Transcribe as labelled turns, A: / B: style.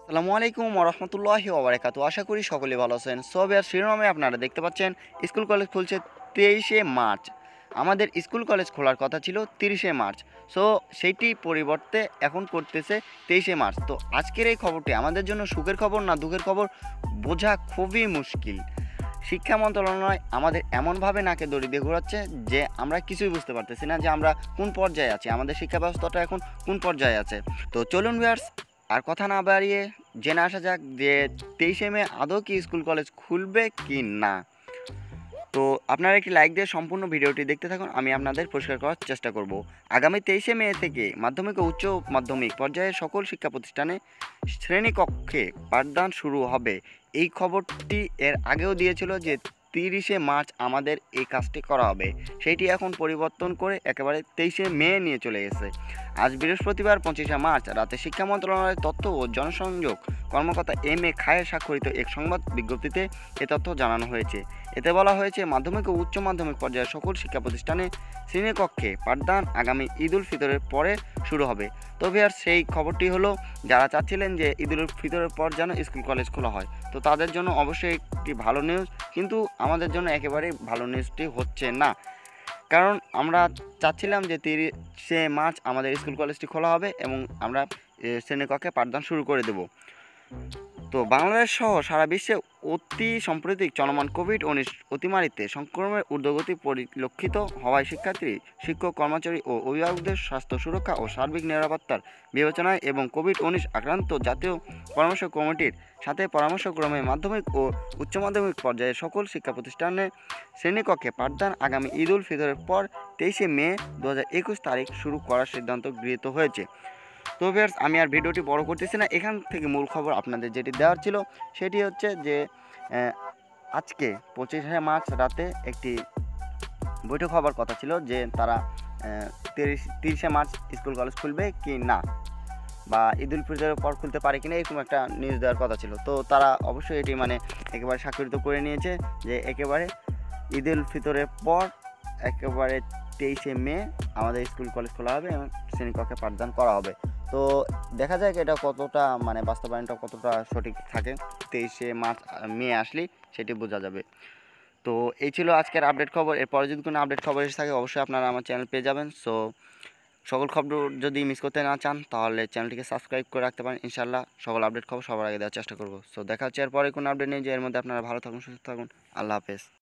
A: আসসালামু আলাইকুম ওরহমতুল্লাহি ওবরাকাতু। আশা করি সকলেই ভালো আছেন। সবের শিরোনামে আপনারা দেখতে পাচ্ছেন স্কুল কলেজ খুলছে 23শে মার্চ। আমাদের স্কুল কলেজ খোলার কথা ছিল 30শে মার্চ। সো সেইটি পরিবর্তে এখন করতেছে 23শে মার্চ। তো আজকের এই খবরটি আমাদের জন্য সুখের খবর না দুঃখের খবর বোঝা খুবই মুশকিল। শিক্ষা মন্ত্রণালয় আমাদের এমনভাবে নাকে দড়ি দিয়ে ঘোরাচ্ছে যে আমরা কিছুই বুঝতে পারতেছি না যে আমরা কোন পর্যায়ে আছি, আমাদের শিক্ষা ব্যবস্থাটা এখন কোন পর্যায়ে আছে। তো চলুন ভিউয়ার্স, আর কথা না বাড়িয়ে জেনে আসা যাক যে 23শে মে আদৌ কি স্কুল কলেজ খুলবে কি না। তো আপনারা একটি লাইক দিয়ে সম্পূর্ণ ভিডিওটি দেখতে থাকুন, আমি আপনাদের পরিষ্কার করার চেষ্টা করব। আগামী 23শে মে থেকে মাধ্যমিক ও উচ্চ মাধ্যমিক পর্যায়ের সকল শিক্ষা প্রতিষ্ঠানে শ্রেণীকক্ষে পাঠদান শুরু হবে। এই খবরটি এর আগেও দিয়েছিল যে 30শে মার্চ আমাদের এই কাজটি করা হবে, সেইটি এখন পরিবর্তন করে একেবারে 23শে মে নিয়ে চলে গেছে। আজ বৃহস্পতিবার 25শে মার্চ রাতে শিক্ষা মন্ত্রণালয়ের তথ্য ও জনসংযোগ কর্মকর্তা এম এ খায়ের স্বাক্ষরিত এক সংবাদ বিজ্ঞপ্তিতে এ তথ্য জানানো হয়েছে। এতে বলা হয়েছে, মাধ্যমিক ও উচ্চ মাধ্যমিক পর্যায়ের সকল শিক্ষা প্রতিষ্ঠানে শ্রেণীকক্ষে পাঠদান আগামী ঈদ উল ফিতরের পরে শুরু হবে। তবে আর সেই খবরটি হলো, যারা চাচ্ছিলেন যে ঈদ উল ফিতরের পর যেন স্কুল কলেজ খোলা হয়, তো তাদের জন্য অবশ্যই একটি ভালো নিউজ, কিন্তু আমাদের জন্য একেবারেই ভালো নিউজটি হচ্ছে না। কারণ আমরা চাচ্ছিলাম যে 30শে মার্চ আমাদের স্কুল কলেজটি খোলা হবে এবং আমরা শ্রেণীকক্ষে পাঠদান শুরু করে দেব। তো বাংলাদেশ সহ সারা বিশ্বে অতি সাম্প্রতিক চলমান কোভিড-19 অতিমারিতে সংক্রমণের ঊর্ধ্বগতি পরিলক্ষিত হওয়ায় শিক্ষার্থী, শিক্ষক, কর্মচারী ও অভিভাবকদের স্বাস্থ্য সুরক্ষা ও সার্বিক নিরাপত্তার বিবেচনায় এবং কোভিড-19 আক্রান্ত জাতীয় পরামর্শ কমিটির সাথে পরামর্শক্রমে মাধ্যমিক ও উচ্চ মাধ্যমিক পর্যায়ের সকল শিক্ষা প্রতিষ্ঠানে শ্রেণীকক্ষে পাঠদান আগামী ঈদ উল ফিতরের পর 23শে মে 2021 তারিখ শুরু করার সিদ্ধান্ত গৃহীত হয়েছে। তো ভিউয়ার্স, আমি আর ভিডিওটি বড় করতেছি না, এখান থেকে মূল খবর আপনাদের যেটি দেওয়ার ছিল সেটি হচ্ছে যে আজকে 25শে মার্চ রাতে একটি বৈঠক হবার কথা ছিল যে তারা 30শে মার্চ স্কুল কলেজ খুলবে কি না, বা ঈদ উল ফিতরের পর খুলতে পারে কিনা, এরকম একটা নিউজ দেওয়ার কথা ছিল। তো তারা অবশ্যই এটি একেবারে স্বাক্ষরিত করে নিয়েছে যে একেবারে ঈদ উল ফিতরের পর একেবারে 23শে মে আমাদের স্কুল কলেজ খোলা হবে এবং শ্রেণীকক্ষে পাঠদান করা হবে। তো দেখা যাক এটা কতটা বাস্তবায়নটা কতটা সঠিক থাকে, 23শে মার্চ মে আসলেই সেটি বোঝা যাবে। তো এই ছিল আজকের আপডেট খবর। এরপরে যদি কোনো আপডেট খবর এসে থাকে অবশ্যই আপনারা আমার চ্যানেল পেয়ে যাবেন। সো সকল খবর যদি মিস করতে না চান তাহলে চ্যানেলটিকে সাবস্ক্রাইব করে রাখতে পারেন। ইনশাআল্লাহ সকল আপডেট খবর সবার আগে দেওয়ার চেষ্টা করব। সো দেখা হচ্ছে এরপরে কোনো আপডেট নেই যে এর মধ্যে আপনারা ভালো থাকুন, সুস্থ থাকুন। আল্লাহ হাফেজ।